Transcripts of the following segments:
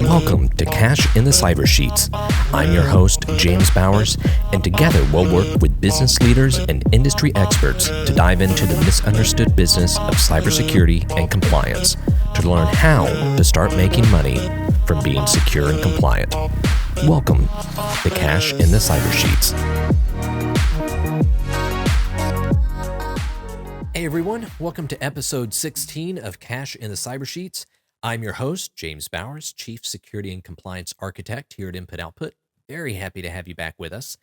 Welcome to Cash in the Cyber Sheets. I'm your host, James Bowers, and together we'll work with business leaders and industry experts to dive into the misunderstood business of cybersecurity and compliance to learn how to start making money from being secure and compliant. Welcome to Cash in the Cyber Sheets. Hey everyone, welcome to episode 16 of Cash in the Cyber Sheets. I'm your host, James Bowers, Chief Security and Compliance Architect here at Input Output. Very happy to have you back with us.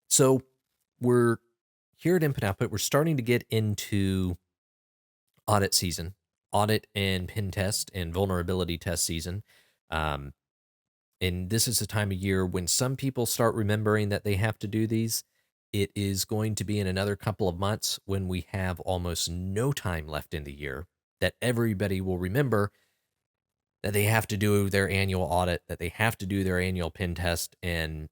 So we're here at Input Output, we're starting to get into audit season, audit and pen test and vulnerability test season. And this is the time of year when some people start remembering that they have to do these. It is going to be in another couple of months when we have almost no time left in the year that everybody will remember that they have to do their annual audit, that they have to do their annual pen test, and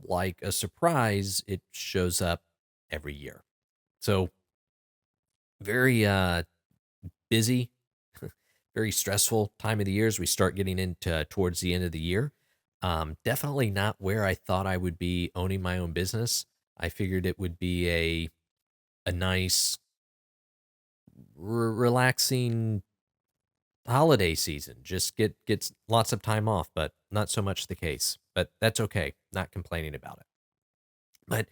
like a surprise, it shows up every year. So very busy, very stressful time of the year as we start getting into towards the end of the year. Definitely not where I thought I would be owning my own business. I figured it would be a nice, relaxing holiday season. Just gets lots of time off, but not so much the case. But that's okay. Not complaining about it. But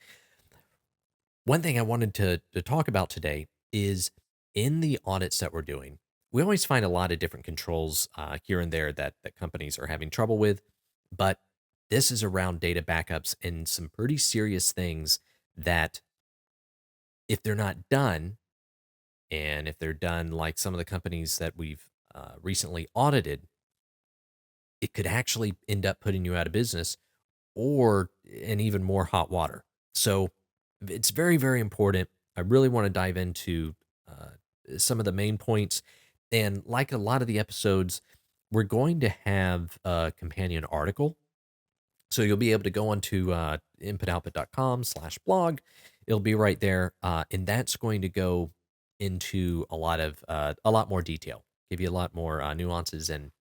one thing I wanted to talk about today is in the audits that we're doing, we always find a lot of different controls here and there that companies are having trouble with. But this is around data backups and some pretty serious things that if they're not done, and if they're done like some of the companies that we've recently audited, it could actually end up putting you out of business or in even more hot water. So it's very, very important. I really want to dive into some of the main points. And like a lot of the episodes, we're going to have a companion article. So you'll be able to go onto inputoutput.com/blog. It'll be right there. And that's going to go into a lot more detail, give you a lot more nuances, and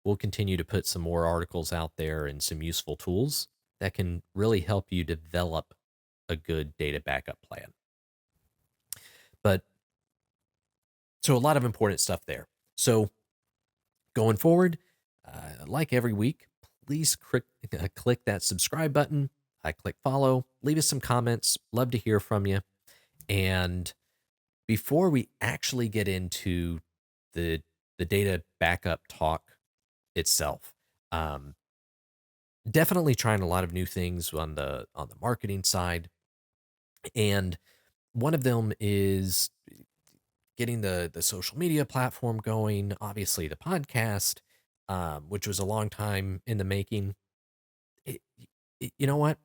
we'll continue to put some more articles out there and some useful tools that can really help you develop a good data backup plan. But so a lot of important stuff there. So going forward, like every week, please click that subscribe button. Click follow, leave us some comments. Love to hear from you. And before we actually get into the data backup talk itself, definitely trying a lot of new things on the marketing side, and one of them is getting the social media platform going. Obviously, the podcast, which was a long time in the making. It, you know what?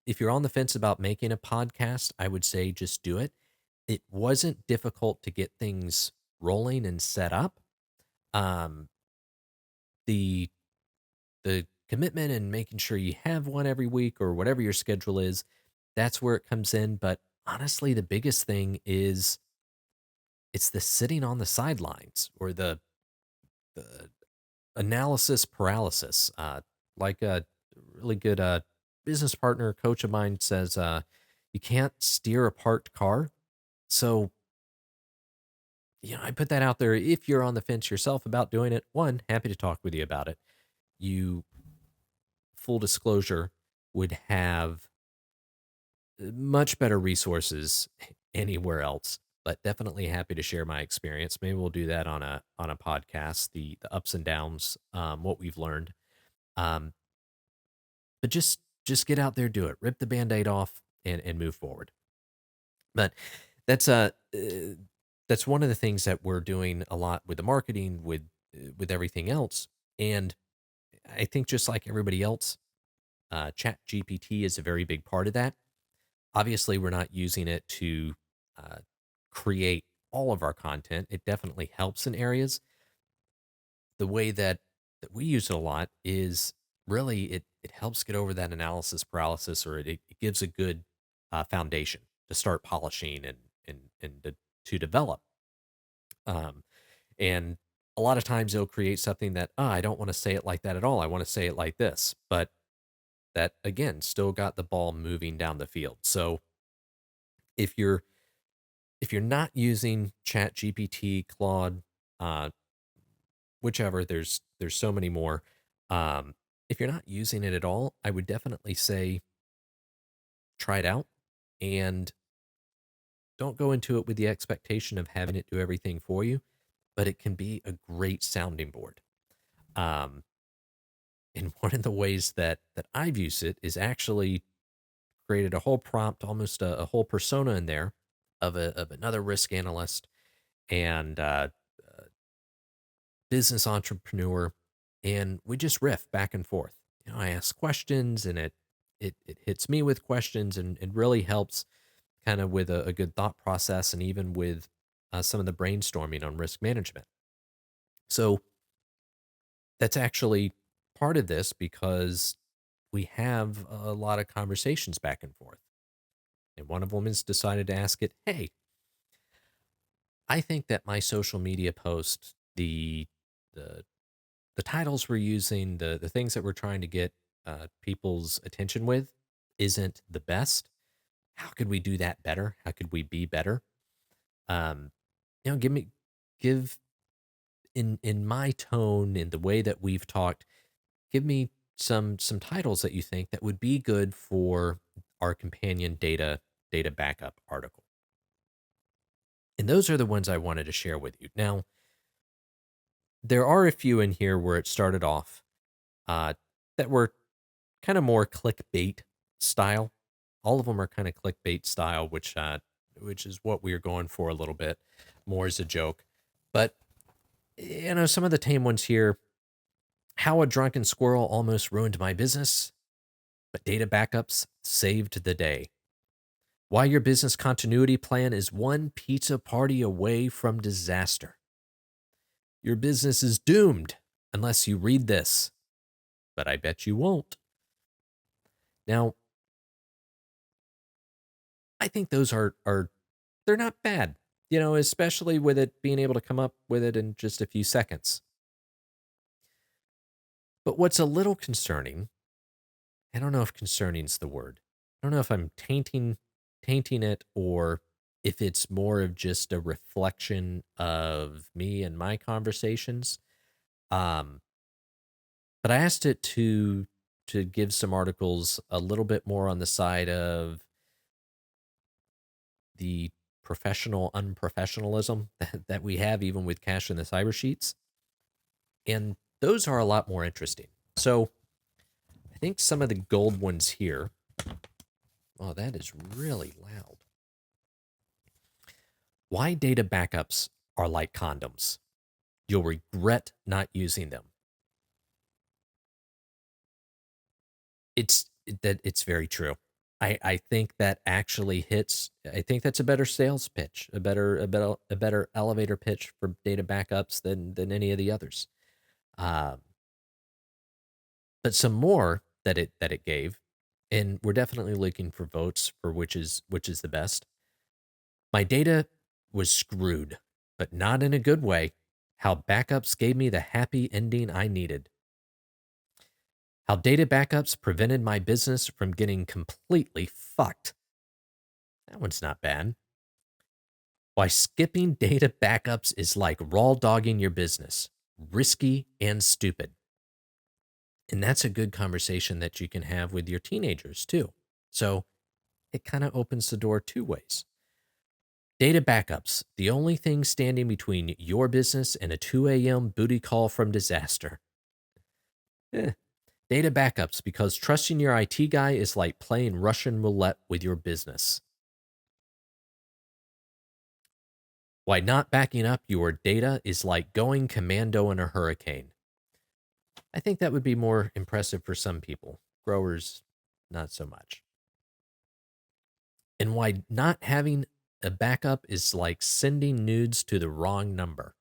If you're on the fence about making a podcast, I would say just do it. It wasn't difficult to get things rolling and set up. Um, the the commitment and making sure you have one every week or whatever your schedule is, that's where it comes in. But honestly, the biggest thing is it's the sitting on the sidelines or the analysis paralysis. Like a really good business partner, coach of mine says, you can't steer a parked car. So, I put that out there. If you're on the fence yourself about doing it, one, happy to talk with you about it. You, full disclosure, would have much better resources anywhere else, but definitely happy to share my experience. Maybe we'll do that on a podcast, the ups and downs, what we've learned. Um, but just get out there, do it, rip the Band-Aid off and move forward. But that's that's one of the things that we're doing a lot with the marketing, with everything else. And I think just like everybody else, Chat GPT is a very big part of that. Obviously, we're not using it to uh, create all of our content. It definitely helps in areas. The way that we use it a lot is really it helps get over that analysis paralysis, or it gives a good foundation to start polishing and to develop. Um, and a lot of times it'll create something that, I don't want to say it like that at all. I want to say it like this. But that again still got the ball moving down the field. So if you're if you're not using Chat GPT, Claude, uh, whichever, there's so many more. Um, if you're not using it at all, I would definitely say try it out and don't go into it with the expectation of having it do everything for you, but it can be a great sounding board. Um, and one of the ways that I've used it is actually created a whole prompt, almost a whole persona in there of another risk analyst and business entrepreneur, and we just riff back and forth. I ask questions, and it hits me with questions, and it really helps kind of with a good thought process, and even with some of the brainstorming on risk management. So that's actually part of this because we have a lot of conversations back and forth. And one of them has decided to ask it, hey, I think that my social media post, the the titles we're using, the things that we're trying to get people's attention with, isn't the best. How could we do that better? How could we be better? Um, give in my tone, in the way that we've talked, give me some titles that you think that would be good for our companion data backup article. And those are the ones I wanted to share with you. Now, there are a few in here where it started off uh, that were kind of more clickbait style. All of them are kind of clickbait style, which is what we are going for a little bit more as a joke. But some of the tame ones here: how a drunken squirrel almost ruined my business, but data backups saved the day. Why your business continuity plan is one pizza party away from disaster. Your business is doomed unless you read this, but I bet you won't. Now, I think those are they're not bad, especially with it being able to come up with it in just a few seconds. But what's a little concerning, I don't know if concerning's the word. I don't know if I'm tainting it, or if it's more of just a reflection of me and my conversations. Um, but I asked it to give some articles a little bit more on the side of the professional unprofessionalism that we have even with cash in the cyber sheets. And those are a lot more interesting. So I think some of the gold ones here. Oh, that is really loud. Why data backups are like condoms. You'll regret not using them. It's very true. I think that actually hits. I think that's a better sales pitch, a better elevator pitch for data backups than any of the others. Um, but some more that it gave, and we're definitely looking for votes for which is the best. My data was screwed, but not in a good way. How backups gave me the happy ending I needed. How data backups prevented my business from getting completely fucked. That one's not bad. Why skipping data backups is like raw dogging your business. Risky and stupid. And that's a good conversation that you can have with your teenagers too. So it kind of opens the door two ways. Data backups, the only thing standing between your business and a 2 a.m. booty call from disaster. Eh. Data backups, because trusting your IT guy is like playing Russian roulette with your business. Why not backing up your data is like going commando in a hurricane. I think that would be more impressive for some people. Growers, not so much. And why not having a backup is like sending nudes to the wrong number.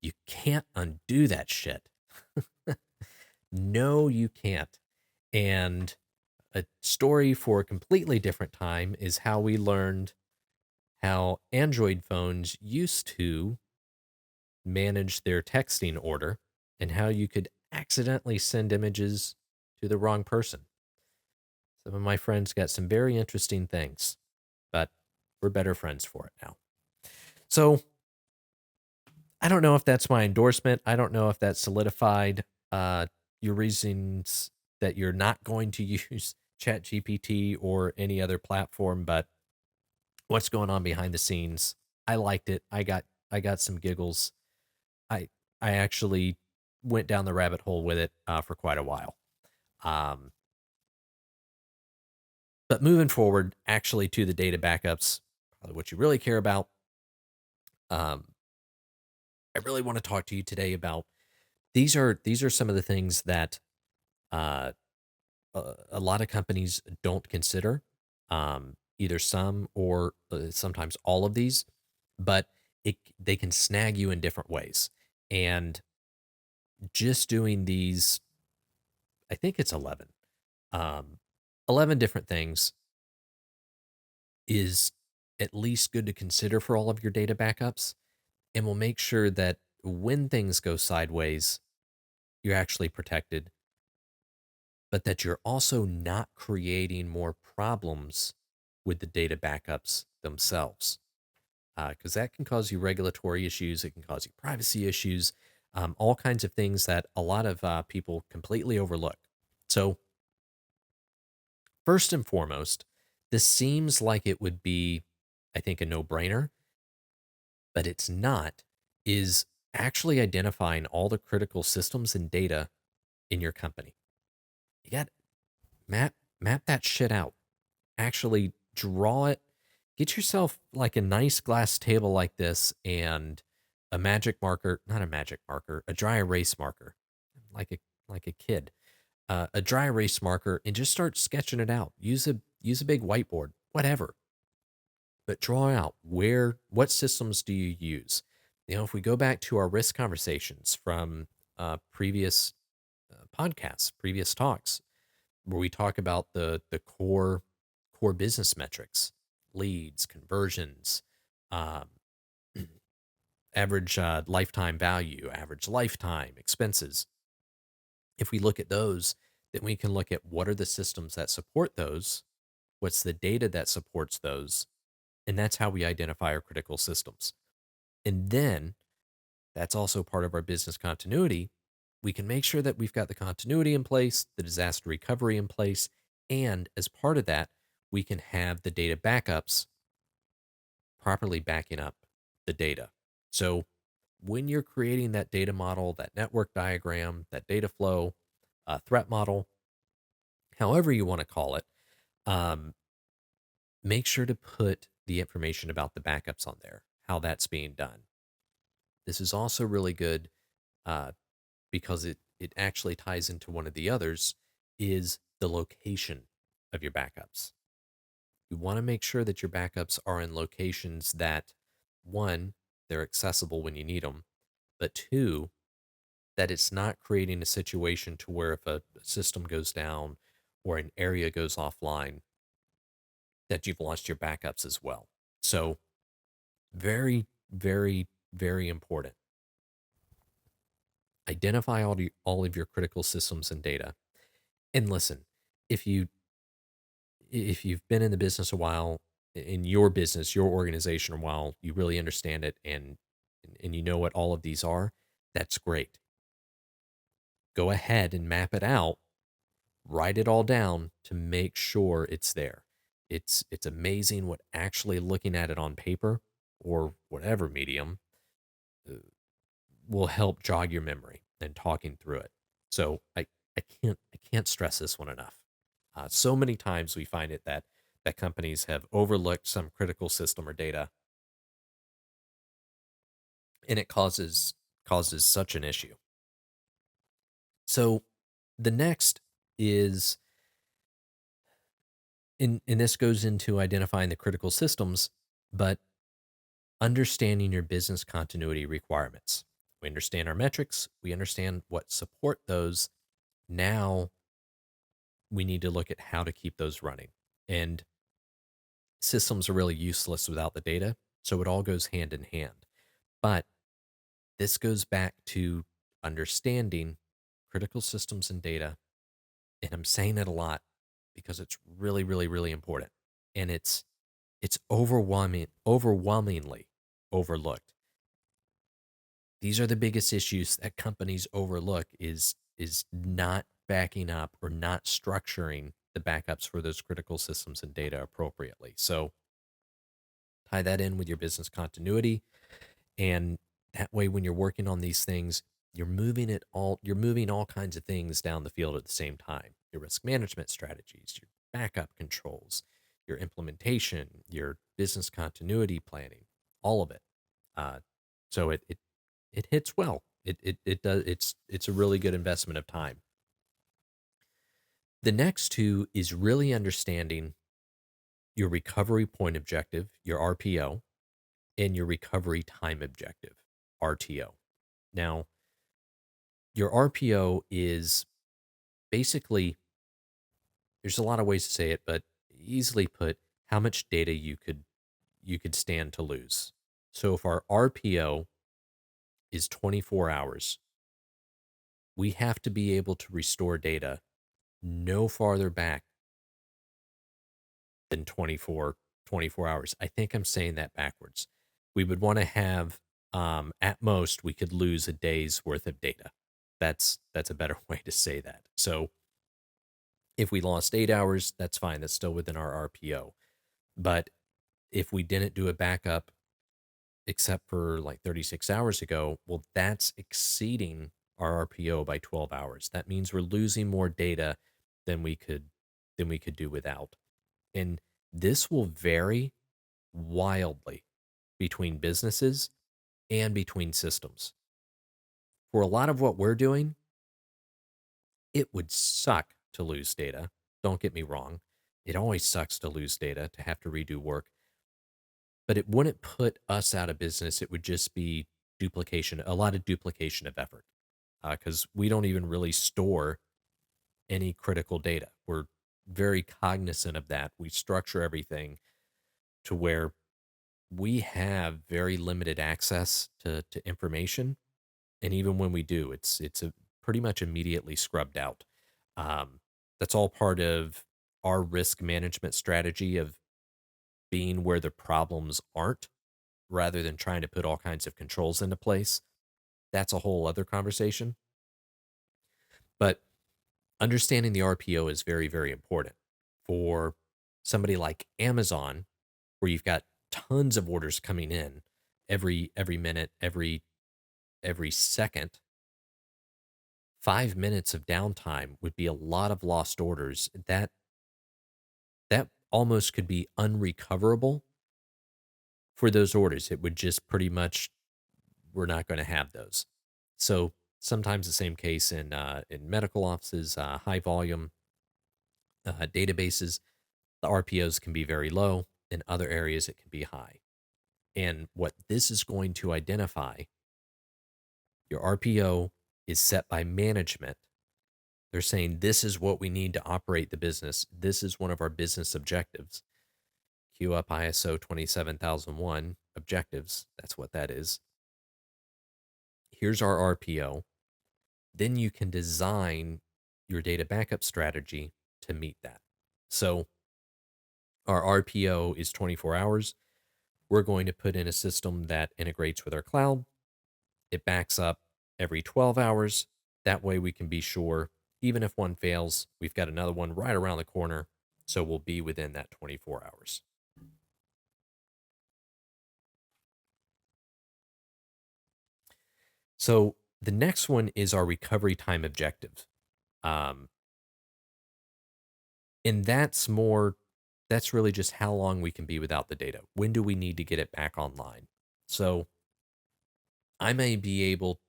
You can't undo that shit. No, you can't. And a story for a completely different time is how we learned how Android phones used to manage their texting order and how you could accidentally send images to the wrong person. Some of my friends got some very interesting things, but we're better friends for it now. So I don't know if that's my endorsement. I don't know if that solidified uh, your reasons that you're not going to use ChatGPT or any other platform, but what's going on behind the scenes. I liked it. I got some giggles. I I actually went down the rabbit hole with it for quite a while. Um, but moving forward, actually to the data backups, probably what you really care about. Um, I really want to talk to you today about these are some of the things that uh, a lot of companies don't consider. Either some or sometimes all of these, but they can snag you in different ways. And just doing these, I think it's 11, um, 11 different things is at least good to consider for all of your data backups, and will make sure that when things go sideways, you're actually protected, but that you're also not creating more problems with the data backups themselves. Because that can cause you regulatory issues, it can cause you privacy issues, all kinds of things that a lot of people completely overlook. So, first and foremost, this seems like it would be, I think, a no brainer, but it's not, is actually identifying all the critical systems and data in your company. You got map that shit out. Actually draw it. Get yourself like a nice glass table like this and a magic marker, not a magic marker, a dry erase marker, like a kid. A dry erase marker and just start sketching it out. Use a big whiteboard, whatever. But draw out what systems do you use? You know, if we go back to our risk conversations from previous podcasts, previous talks, where we talk about the core business metrics, leads, conversions, um, average lifetime value, average lifetime expenses. If we look at those, then we can look at what are the systems that support those, what's the data that supports those, and that's how we identify our critical systems. And then that's also part of our business continuity. We can make sure that we've got the continuity in place, the disaster recovery in place, and as part of that, we can have the data backups properly backing up the data. So when you're creating that data model, that network diagram, that data flow, threat model, however you want to call it, um, make sure to put the information about the backups on there, how that's being done. This is also really good uh, because it actually ties into one of the others, is the location of your backups. You want to make sure that your backups are in locations that, one, they're accessible when you need them, but two, that it's not creating a situation to where if a system goes down or an area goes offline, that you've lost your backups as well. So, very, very, very important. Identify all of your critical systems and data. And listen, if you if you've been in the business a while, in your business, your organization a while, you really understand it and you know what all of these are, that's great. Go ahead and map it out, write it all down to make sure it's there. It's amazing what actually looking at it on paper or whatever medium uh, will help jog your memory and talking through it. So I can't stress this one enough. So many times we find it that companies have overlooked some critical system or data, and it causes such an issue. So the next is, and this goes into identifying the critical systems, but understanding your business continuity requirements. We understand our metrics, we understand what support those. Now we need to look at how to keep those running. And systems are really useless without the data. So it all goes hand in hand. But This goes back to understanding critical systems and data. And I'm saying it a lot because it's really, really, really important. And it's overwhelmingly overlooked. These are the biggest issues that companies overlook is not backing up or not structuring the backups for those critical systems and data appropriately. So tie that in with your business continuity, and that way when you're working on these things, you're moving all kinds of things down the field at the same time. Your risk management strategies, your backup controls, your implementation, your business continuity planning, all of it. Uh, so it hits well. It does. It's a really good investment of time. The next two is really understanding your recovery point objective, your RPO, and your recovery time objective, RTO. Now, your RPO is basically, there's a lot of ways to say it, but easily put, how much data you could stand to lose. So if our RPO is 24 hours, we have to be able to restore data no farther back than 24 hours. I think I'm saying that backwards. We would want to have, at most, we could lose a day's worth of data. That's a better way to say that. So if we lost 8 hours, that's fine. That's still within our RPO. But if we didn't do a backup except for like 36 hours ago, well, that's exceeding our RPO by 12 hours. That means we're losing more data than we could do without. And this will vary wildly between businesses and between systems. For a lot of what we're doing, it would suck to lose data. Don't get me wrong. It always sucks to lose data, to have to redo work, but it wouldn't put us out of business. It would just be duplication, a lot of duplication of effort, because we don't even really store any critical data. We're very cognizant of that. We structure everything to where we have very limited access to information, and even when we do, it's a pretty much immediately scrubbed out. That's all part of our risk management strategy of being where the problems aren't, rather than trying to put all kinds of controls into place. That's a whole other conversation. But understanding the RPO is very, very important for somebody like Amazon, where you've got tons of orders coming in every minute, every second. 5 minutes of downtime would be a lot of lost orders. That almost could be unrecoverable for those orders. It would just pretty much, we're not going to have those. So sometimes the same case in medical offices, high volume databases, the RPOs can be very low. In other areas, it can be high. And what this is going to identify, your RPO is set by management. They're saying this is what we need to operate the business. This is one of our business objectives. Queue up ISO 27001 objectives. That's what that is. Here's our RPO. Then you can design your data backup strategy to meet that. So our RPO is 24 hours. We're going to put in a system that integrates with our cloud. It backs up every 12 hours. That way we can be sure, even if one fails, we've got another one right around the corner. So we'll be within that 24 hours. So the next one is our recovery time objective. Um, and that's really just how long we can be without the data. When do we need to get it back online? So I may be able,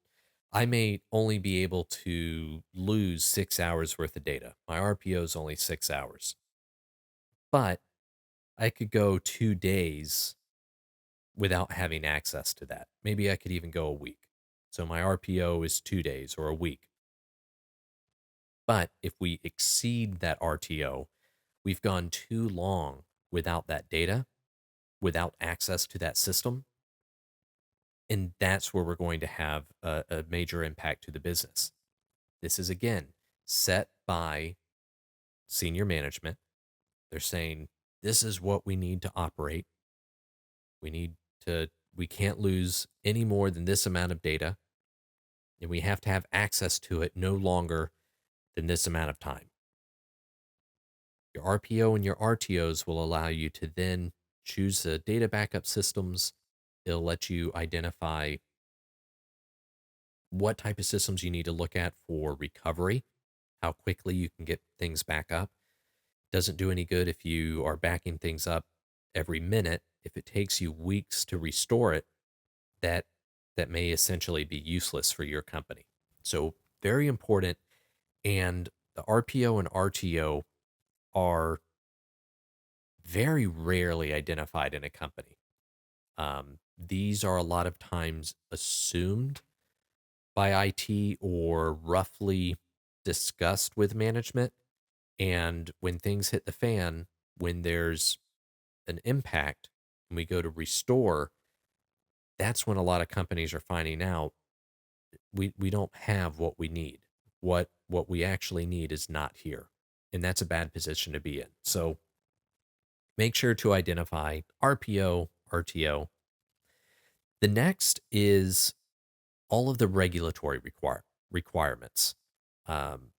I may only be able to lose 6 hours worth of data. My RPO is only 6 hours, but I could go 2 days without having access to that. Maybe I could even go a week. So my RPO is 2 days or a week. But if we exceed that RTO, we've gone too long without that data, without access to that system. And that's where we're going to have a major impact to the business. This is, again, set by senior management. They're saying, this is what we need to operate. We need we can't lose any more than this amount of data, and we have to have access to it no longer than this amount of time. Your RPO and your RTOs will allow you to then choose the data backup systems. It'll let you identify what type of systems you need to look at for recovery, how quickly you can get things back up. Doesn't do any good if you are backing things up every minute. If it takes you weeks to restore it, that that may essentially be useless for your company. So very important. And the RPO and RTO are very rarely identified in a company. These are a lot of times assumed by IT or roughly discussed with management. And when things hit the fan, when there's an impact and we go to restore, that's when a lot of companies are finding out we don't have what we need. What we actually need is not here. And that's a bad position to be in. So make sure to identify RPO, RTO. The next is all of the regulatory requirements. Um,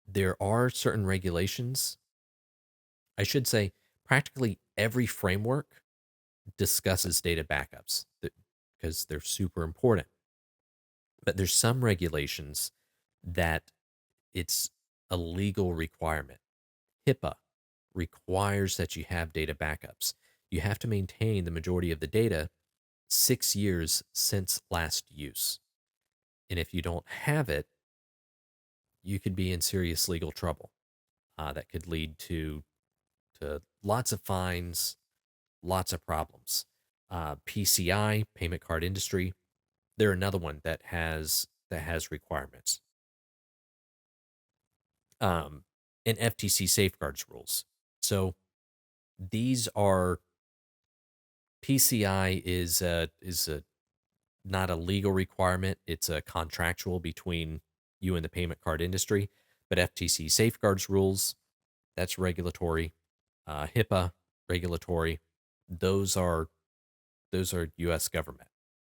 there are certain regulations. I should say, practically every framework discusses data backups because they're super important. But there's some regulations that it's a legal requirement. HIPAA requires that you have data backups. You have to maintain the majority of the data 6 years since last use. And if you don't have it, you could be in serious legal trouble. That could lead to lots of fines, lots of problems. PCI, payment card industry, they're another one that has requirements. Um, and FTC safeguards rules. So these are PCI is a not a legal requirement. It's a contractual between you and the payment card industry. But FTC safeguards rules, that's regulatory. HIPAA, regulatory. Those are those are U.S. government,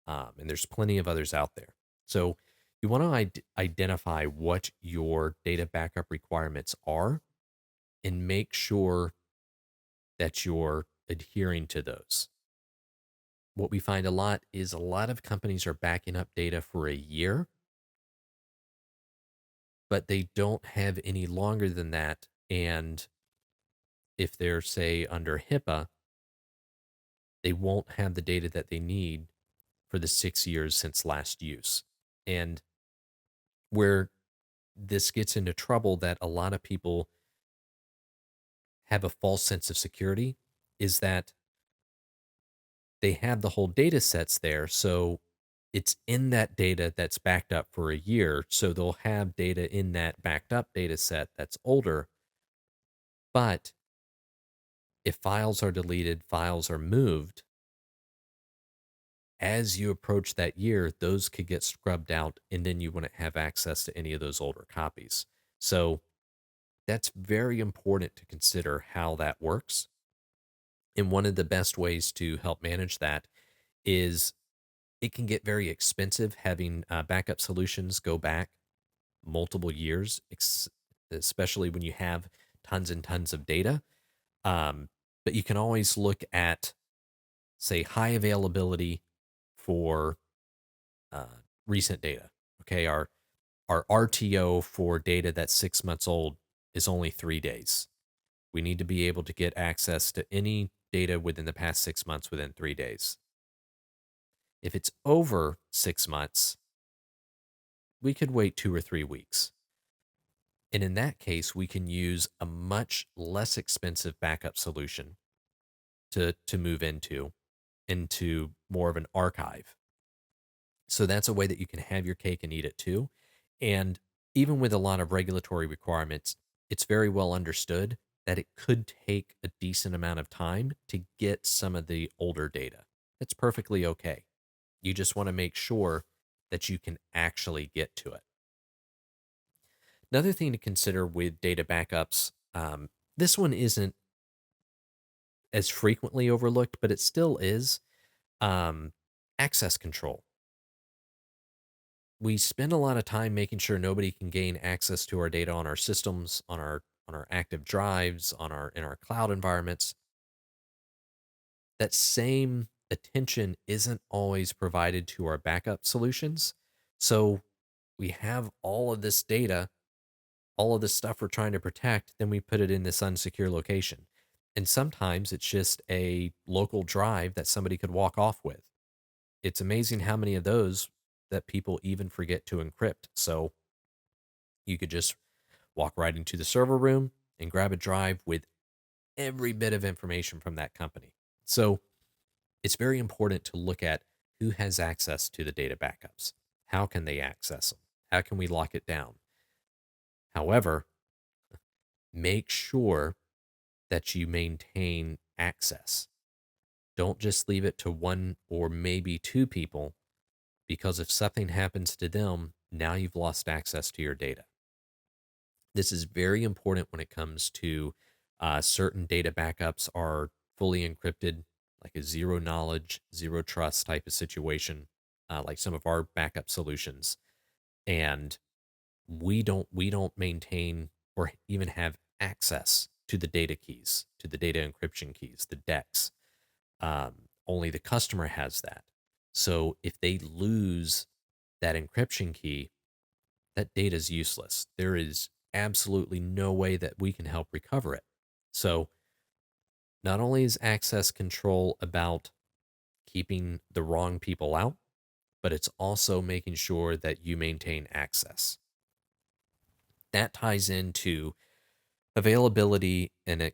and there's plenty of others out there. So you want to identify what your data backup requirements are, and make sure that you're adhering to those. What we find a lot is a lot of companies are backing up data for a year, but they don't have any longer than that. And if they're, say, under HIPAA, they won't have the data that they need for the 6 years since last use. And where this gets into trouble that a lot of people have a false sense of security is that they have the whole data sets there. So it's in that data that's backed up for a year. So they'll have data in that backed up data set that's older. But if files are deleted, files are moved, as you approach that year, those could get scrubbed out and then you wouldn't have access to any of those older copies. So that's very important to consider how that works. And one of the best ways to help manage that is it can get very expensive having backup solutions go back multiple years, especially when you have tons and tons of data. But you can always look at, say, high availability for uh, recent data. Okay, our RTO for data that's 6 months old is only 3 days. We need to be able to get access to any data within the past 6 months within 3 days. If it's over 6 months, we could wait 2 or 3 weeks. And in that case, we can use a much less expensive backup solution to move into more of an archive. So that's a way that you can have your cake and eat it too. And even with a lot of regulatory requirements, it's very well understood that it could take a decent amount of time to get some of the older data. That's perfectly okay. You just want to make sure that you can actually get to it. Another thing to consider with data backups, this one isn't as frequently overlooked, but it still is, um, access control. We spend a lot of time making sure nobody can gain access to our data on our systems, on our active drives, on our in our cloud environments. That same attention isn't always provided to our backup solutions. So we have all of this data, all of this stuff we're trying to protect, then we put it in this unsecure location. And sometimes it's just a local drive that somebody could walk off with. It's amazing how many of those that people even forget to encrypt. So you could just walk right into the server room and grab a drive with every bit of information from that company. So it's very important to look at who has access to the data backups. How can they access them? How can we lock it down? However, make sure that you maintain access. Don't just leave it to one or maybe two people, because if something happens to them, now you've lost access to your data. This is very important when it comes to certain data backups are fully encrypted, like a zero knowledge, zero trust type of situation, like some of our backup solutions. And we don't maintain or even have access to the data keys, to the data encryption keys, the DEX. Only the customer has that. So if they lose that encryption key, that data is useless. There is absolutely no way that we can help recover it. So, not only is access control about keeping the wrong people out, but it's also making sure that you maintain access. That ties into availability and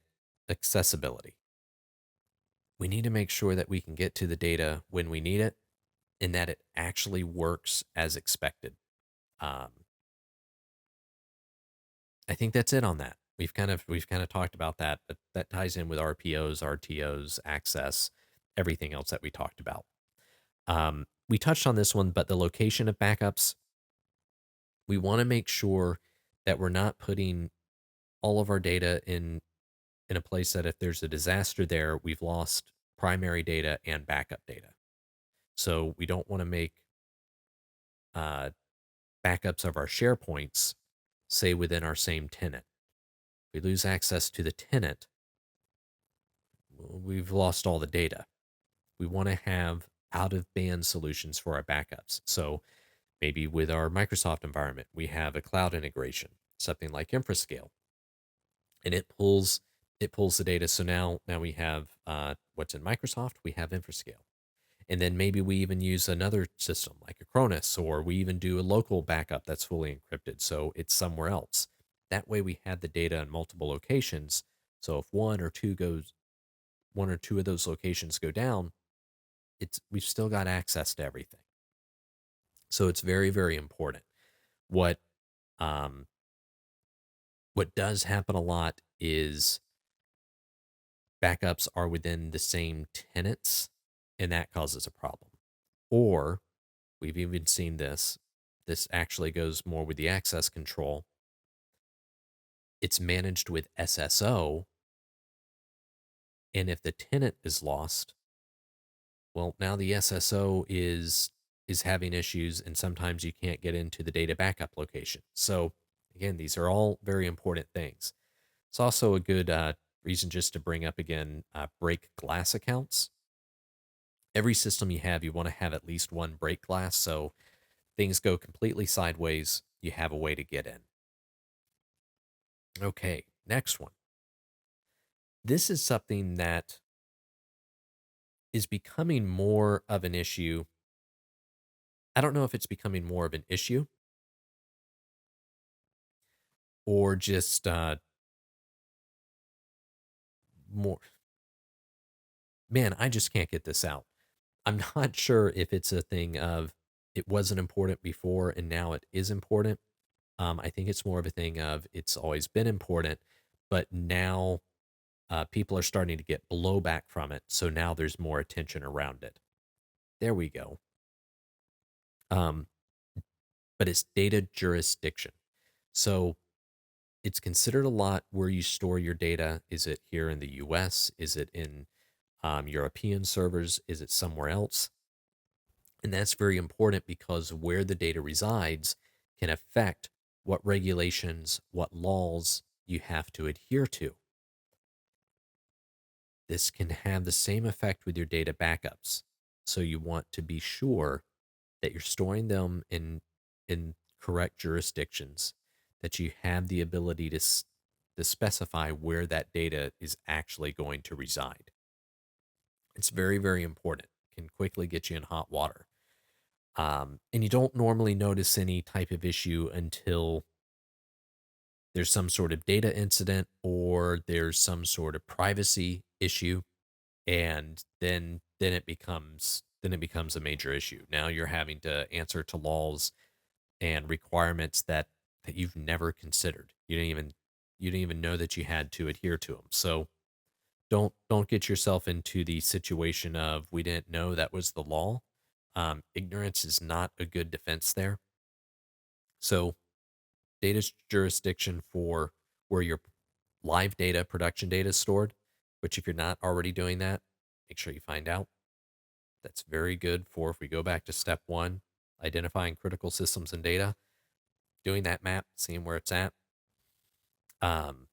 accessibility. We need to make sure that we can get to the data when we need it and that it actually works as expected. Um, I think that's it on that. We've kind of talked about that, but that ties in with RPOs, RTOs, access, everything else that we talked about. We touched on this one, but the location of backups, we want to make sure that we're not putting all of our data in a place that if there's a disaster there, we've lost primary data and backup data. So we don't want to make uh, backups of our SharePoints, say within our same tenant. We lose access to the tenant, we've lost all the data. We want to have out of band solutions for our backups. So maybe with our Microsoft environment, we have a cloud integration, something like Infrascale, and it pulls the data. So now we have what's in Microsoft, we have Infrascale. And then maybe we even use another system like a Cronus, or we even do a local backup that's fully encrypted. So it's somewhere else. That way we have the data in multiple locations. So if one or two of those locations go down, we've still got access to everything. So it's very, very important. What um what does happen a lot is backups are within the same tenants, and that causes a problem. Or we've even seen this. This actually goes more with the access control. It's managed with SSO, and if the tenant is lost, well, now the SSO is having issues, and sometimes you can't get into the data backup location. So again, these are all very important things. It's also a good reason just to bring up again break glass accounts. Every system you have, you want to have at least one break glass. So things go completely sideways, you have a way to get in. Okay, next one. This is something that is becoming more of an issue. I don't know if it's becoming more of an issue or just more. Man, I just can't get this out. I'm not sure if it's a thing of it wasn't important before and now it is important. I think it's more of a thing of it's always been important, but now people are starting to get blowback from it. So now there's more attention around it. There we go. Um, but it's data jurisdiction. So it's considered a lot where you store your data. Is it here in the US? Is it in European servers? Is it somewhere else? And that's very important because where the data resides can affect what regulations, what laws you have to adhere to. This can have the same effect with your data backups. So you want to be sure that you're storing them in correct jurisdictions, that you have the ability to specify where that data is actually going to reside. It's very, very important. Can quickly get you in hot water. And you don't normally notice any type of issue until there's some sort of data incident or there's some sort of privacy issue, and then it becomes a major issue. Now you're having to answer to laws and requirements that you've never considered. You didn't even know that you had to adhere to them. So don't get yourself into the situation of we didn't know that was the law. Ignorance is not a good defense there. So data's jurisdiction for where your live data, production data is stored. Which if you're not already doing that, make sure you find out. That's very good for if we go back to step one, identifying critical systems and data, doing that map, seeing where it's at. Um,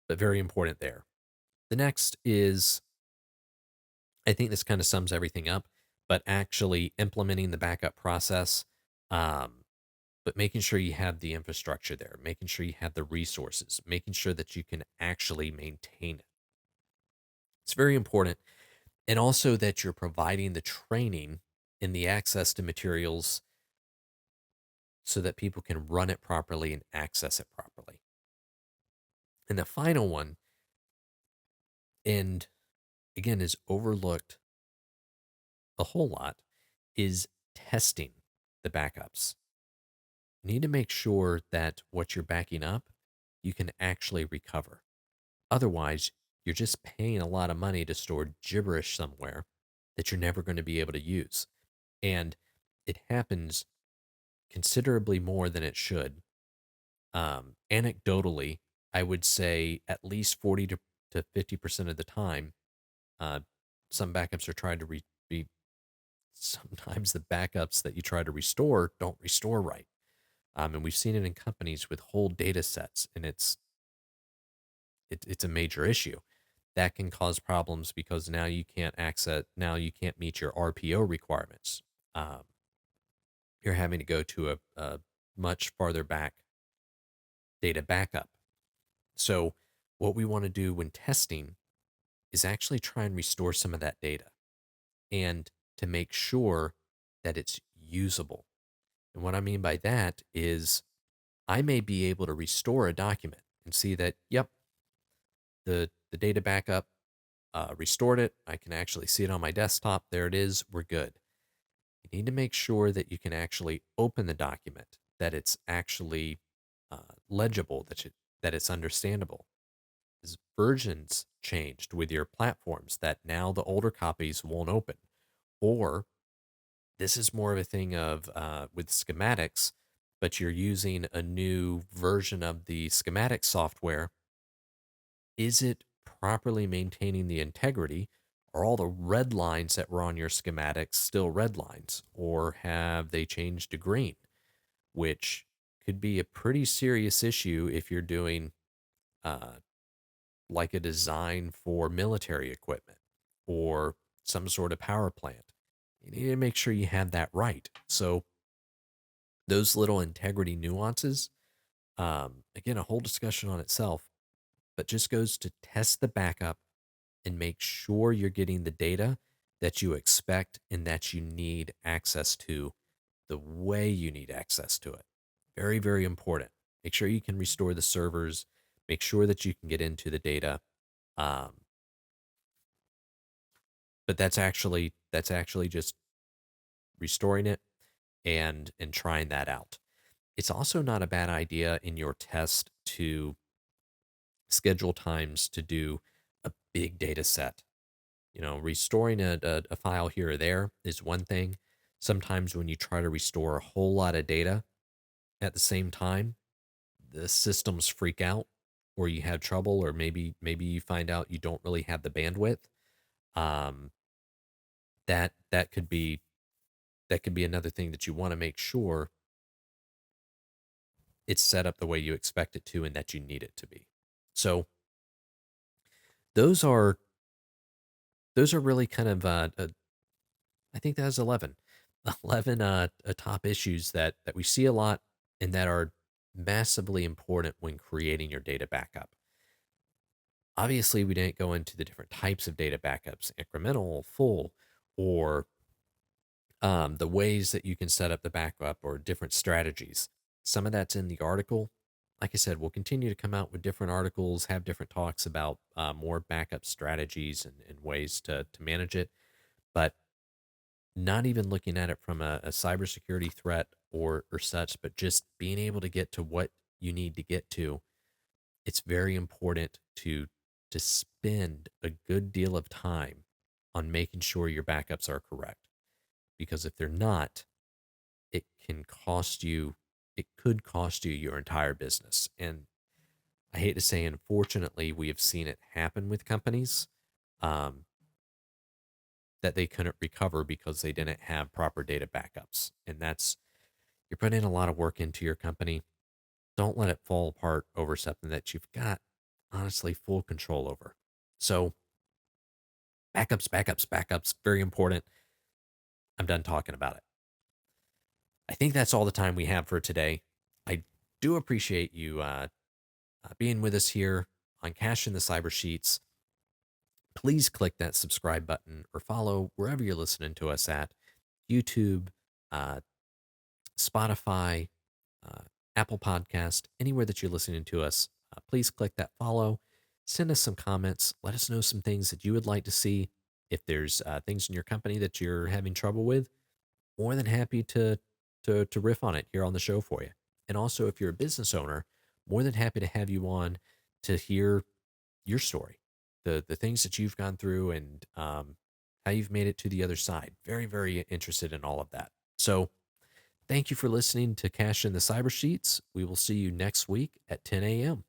but very important there. The next is, I think this kind of sums everything up, but actually implementing the backup process, um, but making sure you have the infrastructure there, making sure you have the resources, making sure that you can actually maintain it. It's very important. And also that you're providing the training and the access to materials so that people can run it properly and access it properly. And the final one, and again, is overlooked a whole lot, is testing the backups. You need to make sure that what you're backing up, you can actually recover. Otherwise, you're just paying a lot of money to store gibberish somewhere that you're never going to be able to use. And it happens considerably more than it should. Anecdotally, I would say at least 40 to 50% of the time, uh, some backups are trying to be, sometimes the backups that you try to restore don't restore right. And we've seen it in companies with whole data sets, and it's a major issue. That can cause problems because now you can't meet your RPO requirements. Um, you're having to go to a much farther back data backup. So, what we want to do when testing is actually try and restore some of that data and to make sure that it's usable. And what I mean by that is I may be able to restore a document and see that, yep, the data backup restored it. I can actually see it on my desktop. There it is. We're good. You need to make sure that you can actually open the document, that it's actually legible, that it's understandable. As versions changed with your platforms, that now the older copies won't open, or this is more of a thing of with schematics, but you're using a new version of the schematic software. Is it properly maintaining the integrity? Are all the red lines that were on your schematics still red lines, or have they changed to green? Which could be a pretty serious issue if you're doing uh, like a design for military equipment or some sort of power plant. You need to make sure you have that right. So those little integrity nuances, again, a whole discussion on itself, but just goes to test the backup and make sure you're getting the data that you expect and that you need access to the way you need access to it. Very, very important. Make sure you can restore the servers. Make sure that you can get into the data. Um, but that's actually just restoring it and trying that out. It's also not a bad idea in your test to schedule times to do a big data set. Restoring a file here or there is one thing. Sometimes when you try to restore a whole lot of data at the same time, the systems freak out or you have trouble, or maybe you find out you don't really have the bandwidth. Um, that could be another thing that you want to make sure it's set up the way you expect it to and that you need it to be. So those are really kind of I think that's 11. 11 top issues that we see a lot and that are massively important when creating your data backup. Obviously, we didn't go into the different types of data backups, incremental, full, or the ways that you can set up the backup or different strategies. Some of that's in the article. Like I said, we'll continue to come out with different articles, have different talks about more backup strategies and ways to manage it. But not even looking at it from a cybersecurity threat or such, but just being able to get to what you need to get to. It's very important to spend a good deal of time on making sure your backups are correct. Because if they're not, it can cost you, it could cost you your entire business. And I hate to say, unfortunately, we have seen it happen with companies um, that they couldn't recover because they didn't have proper data backups. And that's, you're putting a lot of work into your company. Don't let it fall apart over something that you've got, honestly, full control over. So, backups, backups, backups, very important. I'm done talking about it. I think that's all the time we have for today. I do appreciate you being with us here on Cash in the Cyber Sheets. Please click that subscribe button or follow wherever you're listening to us at YouTube, uh, Spotify, uh, Apple Podcast, anywhere that you're listening to us. Please click that follow. Send us some comments. Let us know some things that you would like to see. If there's things in your company that you're having trouble with, more than happy to riff on it here on the show for you. And also, if you're a business owner, more than happy to have you on to hear your story, the things that you've gone through, and how you've made it to the other side. Very, very interested in all of that. So, thank you for listening to Cash in the Cyber Sheets. We will see you next week at 10 a.m.